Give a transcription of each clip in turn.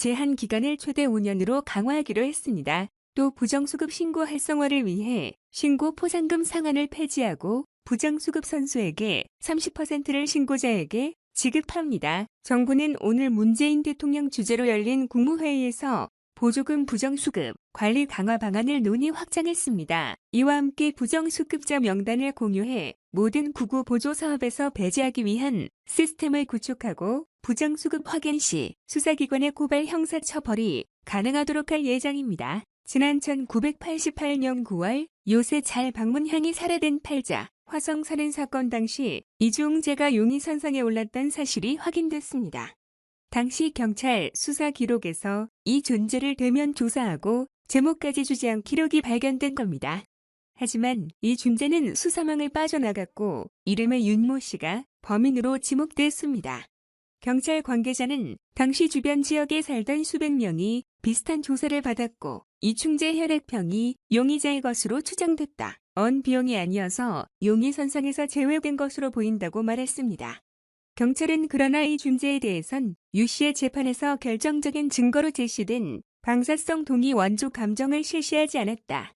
제한 기간을 최대 5년으로 강화하기로 했습니다. 또 부정수급 신고 활성화를 위해 신고 포상금 상한을 폐지하고 부정수급 선수에게 30%를 신고자에게 지급합니다. 정부는 오늘 문재인 대통령 주재로 열린 국무회의에서 보조금 부정수급 관리 강화 방안을 논의 확장했습니다. 이와 함께 부정수급자 명단을 공유해 모든 구구 보조 사업에서 배제하기 위한 시스템을 구축하고 부정수급 확인 시 수사기관의 고발 형사처벌이 가능하도록 할 예정입니다. 지난 1988년 9월 요새 잘 방문향이 살해된 팔자 화성 살인 사건 당시 이중재가 용의선상에 올랐던 사실이 확인됐습니다. 당시 경찰 수사 기록에서 이 존재를 대면 조사하고 제목까지 주지 않은 기록이 발견된 겁니다. 하지만 이 존재는 수사망을 빠져나갔고 이름의 윤모 씨가 범인으로 지목됐습니다. 경찰 관계자는 당시 주변 지역에 살던 수백 명이 비슷한 조사를 받았고 이충재 혈액형이 용의자의 것으로 추정됐다. 언 비용이 아니어서 용의선상에서 제외된 것으로 보인다고 말했습니다. 경찰은 그러나 이 존재에 대해선 유 씨의 재판에서 결정적인 증거로 제시된 방사성 동의 원조 감정을 실시하지 않았다.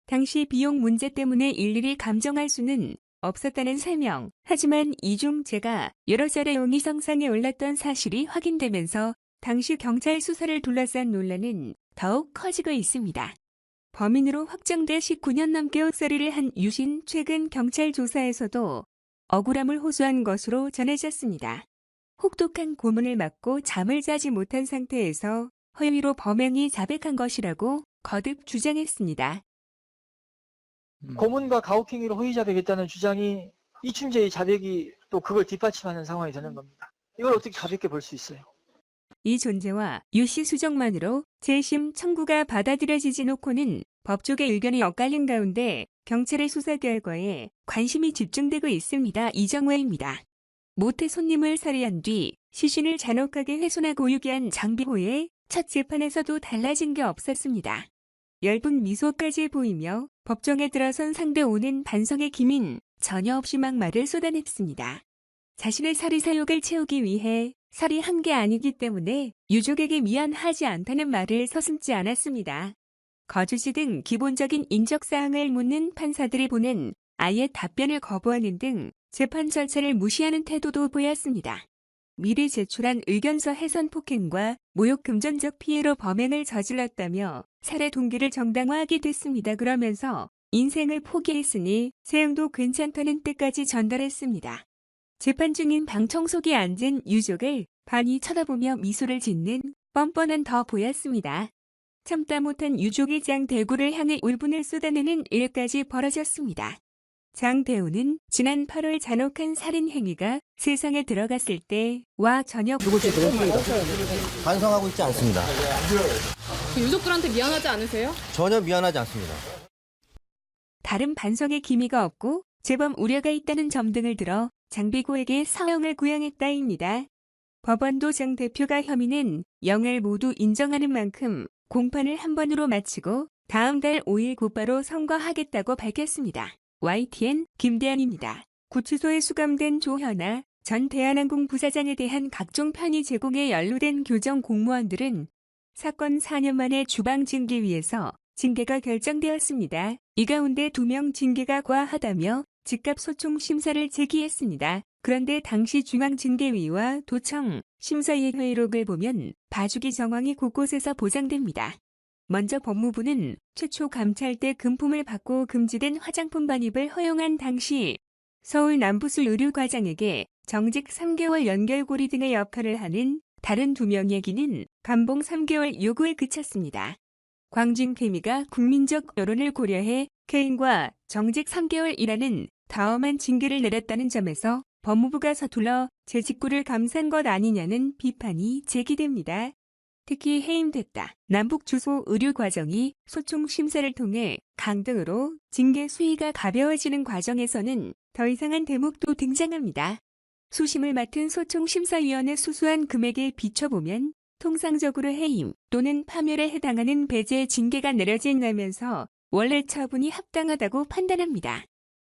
당시 비용 문제 때문에 일일이 감정할 수는 없었다는 설명. 하지만 이중재가 여러 차례 용의선상에 올랐던 사실이 확인되면서 당시 경찰 수사를 둘러싼 논란은 더욱 커지고 있습니다. 범인으로 확정돼 19년 넘게 옥살이를 한 유신 최근 경찰 조사에서도 억울함을 호소한 것으로 전해졌습니다. 혹독한 고문을 맞고 잠을 자지 못한 상태에서 허위로 범행이 자백한 것이라고 거듭 주장했습니다. 고문과 가혹행위로 허위 자백했다는 주장이 이충재의 자백이 또 그걸 뒷받침하는 상황이 되는 겁니다. 이걸 어떻게 가볍게 볼 수 있어요? 이 존재와 유 씨 수정만으로 재심 청구가 받아들여지지 놓고는 법조계 의견이 엇갈린 가운데 경찰의 수사 결과에 관심이 집중되고 있습니다. 이정화입니다. 모태 손님을 살해한 뒤 시신을 잔혹하게 훼손하고 유기한 장비호의 첫 재판에서도 달라진 게 없었습니다. 엷은 미소까지 보이며 법정에 들어선 상대 오는 반성의 기민 전혀 없이 막말을 쏟아냈습니다. 자신의 살이 사욕을 채우기 위해 살이 한 게 아니기 때문에 유족에게 미안하지 않다는 말을 서슴지 않았습니다. 거주지 등 기본적인 인적사항을 묻는 판사들이 보낸 아예 답변을 거부하는 등 재판 절차를 무시하는 태도도 보였습니다. 미리 제출한 의견서 훼손 폭행과 모욕 금전적 피해로 범행을 저질렀다며 살해 동기를 정당화하게 됐습니다. 그러면서 인생을 포기했으니 세형도 괜찮다는 뜻까지 전달했습니다. 재판 중인 방 청소기에 앉은 유족을 반이 쳐다보며 미소를 짓는 뻔뻔한 더 보였습니다. 참다 못한 유족의 장대구를 향해 울분을 쏟아내는 일까지 벌어졌습니다. 장대우는 지난 8월 잔혹한 살인 행위가 세상에 들어갔을 때와 전혀 반성하고 있지 않습니다. 유족들한테 미안하지 않으세요? 전혀 미안하지 않습니다. 다른 반성의 기미가 없고 재범 우려가 있다는 점 등을 들어 장비고에게 사형을 구형했다입니다. 법원도 장 대표가 혐의는 영을 모두 인정하는 만큼 공판을 한 번으로 마치고 다음 달 5일 곧바로 선고하겠다고 밝혔습니다. YTN 김대한입니다. 구치소에 수감된 조현아 전 대한항공 부사장에 대한 각종 편의 제공에 연루된 교정 공무원들은 사건 4년 만에 주방 징계위에서 징계가 결정되었습니다. 이 가운데 2명 징계가 과하다며 즉각 소총 심사를 제기했습니다. 그런데 당시 중앙징계위와 도청, 심사위의 회의록을 보면 봐주기 정황이 곳곳에서 보장됩니다. 먼저 법무부는 최초 감찰 때 금품을 받고 금지된 화장품 반입을 허용한 당시 서울 남부술 의료과장에게 정직 3개월 연결고리 등의 역할을 하는 다른 2명에게는 감봉 3개월 요구에 그쳤습니다. 광진 케미가 국민적 여론을 고려해 개인과 정직 3개월이라는 다엄한 징계를 내렸다는 점에서 법무부가 서둘러 제 직구를 감싼 것 아니냐는 비판이 제기됩니다. 특히 해임됐다. 남북 주소 의료 과정이 소총 심사를 통해 강등으로 징계 수위가 가벼워지는 과정에서는 더 이상한 대목도 등장합니다. 수심을 맡은 소총 심사위원회 수수한 금액에 비춰보면 통상적으로 해임 또는 파멸에 해당하는 배제 징계가 내려진다면서 원래 처분이 합당하다고 판단합니다.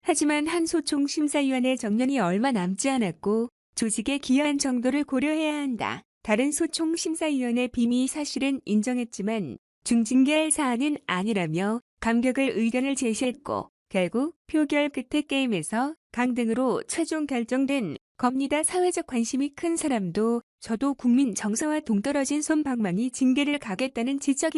하지만 한 소총 심사위원회 정년이 얼마 남지 않았고 조직에 기여한 정도를 고려해야 한다. 다른 소총 심사위원회 비미 사실은 인정했지만 중징계할 사안은 아니라며 감격을 의견을 제시했고 결국 표결 끝에 게임에서 강등으로 최종 결정된 겁니다. 사회적 관심이 큰 사람도 저도 국민 정서와 동떨어진 손방망이 징계를 가겠다는 지적이